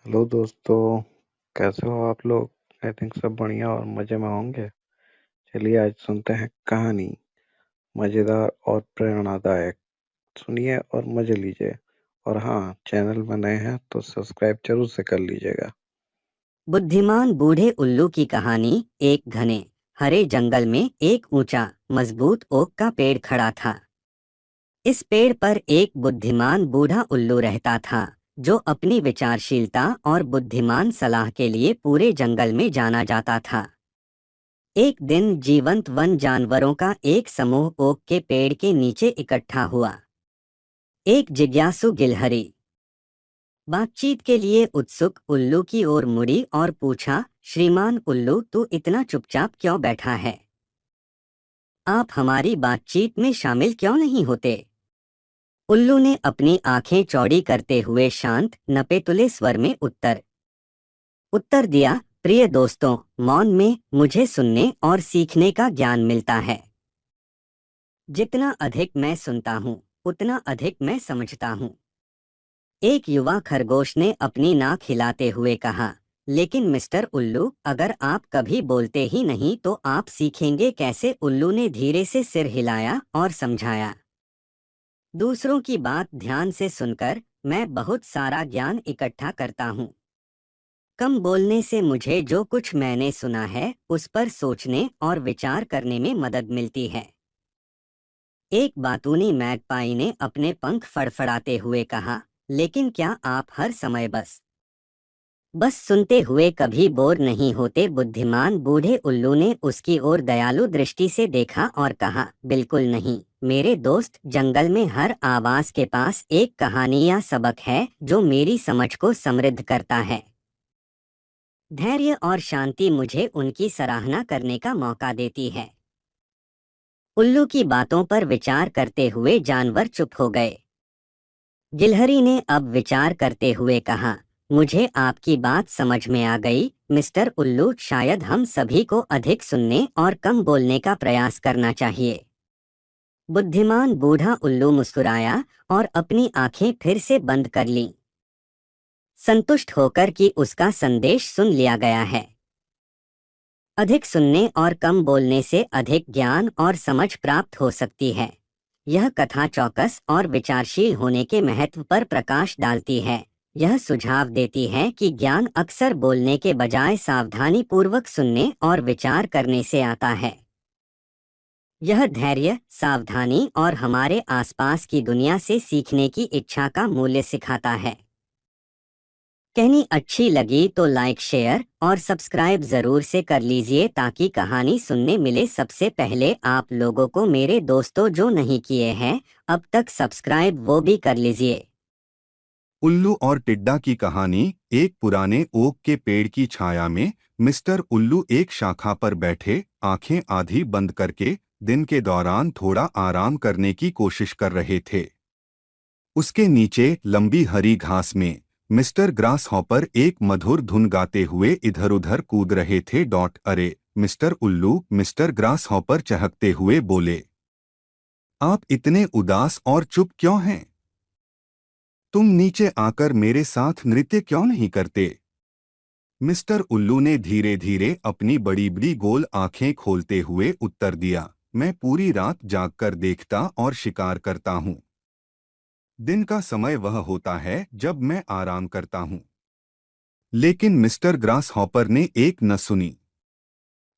Hello दोस्तों। कैसे हो आप लोग? आई थिंक सब बढ़िया और मज़े में होंगे। चलिए आज सुनते हैं कहानी, मज़ेदार और प्रेरणादायक। सुनिए और मज़े लीजिए। और हाँ, चैनल में नए हैं तो सब्सक्राइब जरूर से कर लीजिएगा। बुद्धिमान बूढ़े उल्लू की कहानी। एक घने हरे जंगल में एक ऊंचा मजबूत ओक का पेड़ खड़ा था। इस पेड़ पर एक बुद्धिमान बूढ़ा उल्लू रहता था, जो अपनी विचारशीलता और बुद्धिमान सलाह के लिए पूरे जंगल में जाना जाता था। एक दिन जीवंत वन जानवरों का एक समूह ओक के पेड़ के नीचे इकट्ठा हुआ। एक जिज्ञासु गिलहरी बातचीत के लिए उत्सुक उल्लू की ओर मुड़ी और पूछा, श्रीमान उल्लू, तू इतना चुपचाप क्यों बैठा है? आप हमारी बातचीत में शामिल क्यों नहीं होते? उल्लू ने अपनी आंखें चौड़ी करते हुए शांत नपेतुले स्वर में उत्तर दिया, प्रिय दोस्तों, मौन में मुझे सुनने और सीखने का ज्ञान मिलता है। जितना अधिक मैं सुनता हूँ, उतना अधिक मैं समझता हूँ। एक युवा खरगोश ने अपनी नाक हिलाते हुए कहा, लेकिन मिस्टर उल्लू, अगर आप कभी बोलते ही नहीं तो आप सीखेंगे कैसे? उल्लू ने धीरे से सिर हिलाया और समझाया, दूसरों की बात ध्यान से सुनकर मैं बहुत सारा ज्ञान इकट्ठा करता हूँ। कम बोलने से मुझे जो कुछ मैंने सुना है उस पर सोचने और विचार करने में मदद मिलती है। एक बातूनी मैगपाई ने अपने पंख फड़फड़ाते हुए कहा, लेकिन क्या आप हर समय बस सुनते हुए कभी बोर नहीं होते? बुद्धिमान बूढ़े उल्लू ने उसकी ओर दयालु दृष्टि से देखा और कहा, बिल्कुल नहीं मेरे दोस्त, जंगल में हर आवाज के पास एक कहानी या सबक है जो मेरी समझ को समृद्ध करता है। धैर्य और शांति मुझे उनकी सराहना करने का मौका देती है। उल्लू की बातों पर विचार करते हुए जानवर चुप हो गए। गिलहरी ने अब विचार करते हुए कहा, मुझे आपकी बात समझ में आ गई मिस्टर उल्लू, शायद हम सभी को अधिक सुनने और कम बोलने का प्रयास करना चाहिए। बुद्धिमान बूढ़ा उल्लू मुस्कुराया और अपनी आंखें फिर से बंद कर लीं, संतुष्ट होकर कि उसका संदेश सुन लिया गया है। अधिक सुनने और कम बोलने से अधिक ज्ञान और समझ प्राप्त हो सकती है। यह कथा चौकस और विचारशील होने के महत्व पर प्रकाश डालती है। यह सुझाव देती है कि ज्ञान अक्सर बोलने के बजाय सावधानीपूर्वक सुनने और विचार करने से आता है। यह धैर्य, सावधानी और हमारे आसपास की दुनिया से सीखने की इच्छा का मूल्य सिखाता है। कहानी अच्छी लगी तो लाइक, शेयर और सब्सक्राइब जरूर से कर लीजिए ताकि कहानी सुनने मिले सबसे पहले आप लोगों को। मेरे दोस्तों जो नहीं किए हैं अब तक सब्सक्राइब, वो भी कर लीजिए। उल्लू और टिड्डा की कहानी। एक पुराने ओक के पेड़ की छाया में मिस्टर उल्लू एक शाखा पर बैठे, आंखें आधी बंद करके दिन के दौरान थोड़ा आराम करने की कोशिश कर रहे थे। उसके नीचे लंबी हरी घास में मिस्टर ग्रास हॉपर एक मधुर धुन गाते हुए इधर-उधर कूद रहे थे। अरे मिस्टर उल्लू, मिस्टर ग्रास हॉपर चहकते हुए बोले, आप इतने उदास और चुप क्यों हैं? तुम नीचे आकर मेरे साथ नृत्य क्यों नहीं करते? मिस्टर उल्लू ने धीरे धीरे अपनी बड़ी बड़ी गोल आंखें खोलते हुए उत्तर दिया, मैं पूरी रात जागकर देखता और शिकार करता हूँ। दिन का समय वह होता है जब मैं आराम करता हूँ। लेकिन मिस्टर ग्रास हॉपर ने एक न सुनी।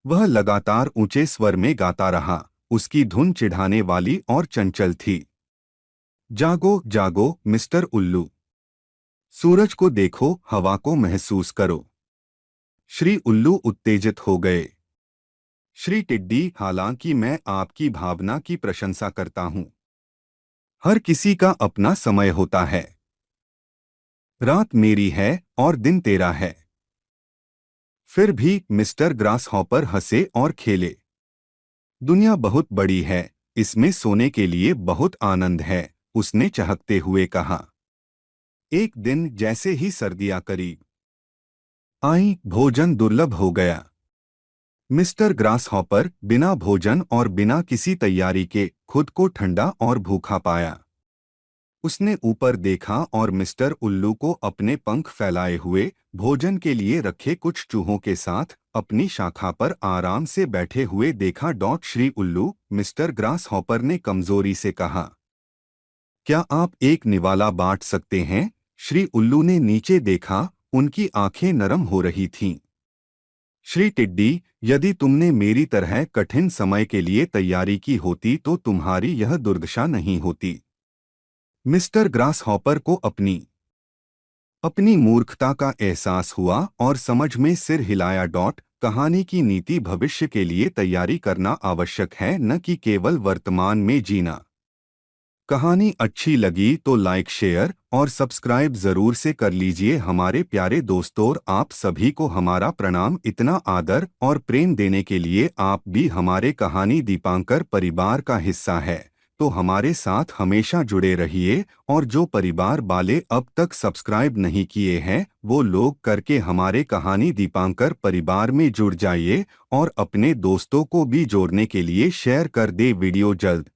वह लगातार ऊंचे स्वर में गाता रहा। उसकी धुन चिढ़ाने वाली और चंचल थी। जागो जागो मिस्टर उल्लू, सूरज को देखो, हवा को महसूस करो। श्री उल्लू उत्तेजित हो गए। श्री टिड्डी, हालांकि मैं आपकी भावना की प्रशंसा करता हूं, हर किसी का अपना समय होता है। रात मेरी है और दिन तेरा है। फिर भी मिस्टर ग्रास हॉपर हंसे और खेले। दुनिया बहुत बड़ी है, इसमें सोने के लिए बहुत आनंद है, उसने चहकते हुए कहा। एक दिन जैसे ही सर्दियां करीब आई, भोजन दुर्लभ हो गया। मिस्टर ग्रास हॉपर बिना भोजन और बिना किसी तैयारी के खुद को ठंडा और भूखा पाया। उसने ऊपर देखा और मिस्टर उल्लू को अपने पंख फैलाए हुए भोजन के लिए रखे कुछ चूहों के साथ अपनी शाखा पर आराम से बैठे हुए देखा। श्री उल्लू, मिस्टर ग्रास हॉपर ने कमजोरी से कहा। क्या आप एक निवाला बांट सकते हैं? श्री उल्लू ने नीचे देखा, उनकी आंखें नरम हो रही थीं। श्री टिड्डी, यदि तुमने मेरी तरह कठिन समय के लिए तैयारी की होती तो तुम्हारी यह दुर्दशा नहीं होती। मिस्टर ग्रास हॉपर को अपनी मूर्खता का एहसास हुआ और समझ में सिर हिलाया। कहानी की नीति भविष्य के लिए तैयारी करना आवश्यक है, न कि केवल वर्तमान में जीना। कहानी अच्छी लगी तो लाइक, शेयर और सब्सक्राइब जरूर से कर लीजिए हमारे प्यारे दोस्तों। आप सभी को हमारा प्रणाम। इतना आदर और प्रेम देने के लिए आप भी हमारे कहानी दीपांकर परिवार का हिस्सा है, तो हमारे साथ हमेशा जुड़े रहिए। और जो परिवार वाले अब तक सब्सक्राइब नहीं किए हैं वो लोग करके हमारे कहानी दीपांकर परिवार में जुड़ जाइए और अपने दोस्तों को भी जोड़ने के लिए शेयर कर दे। वीडियो जल्द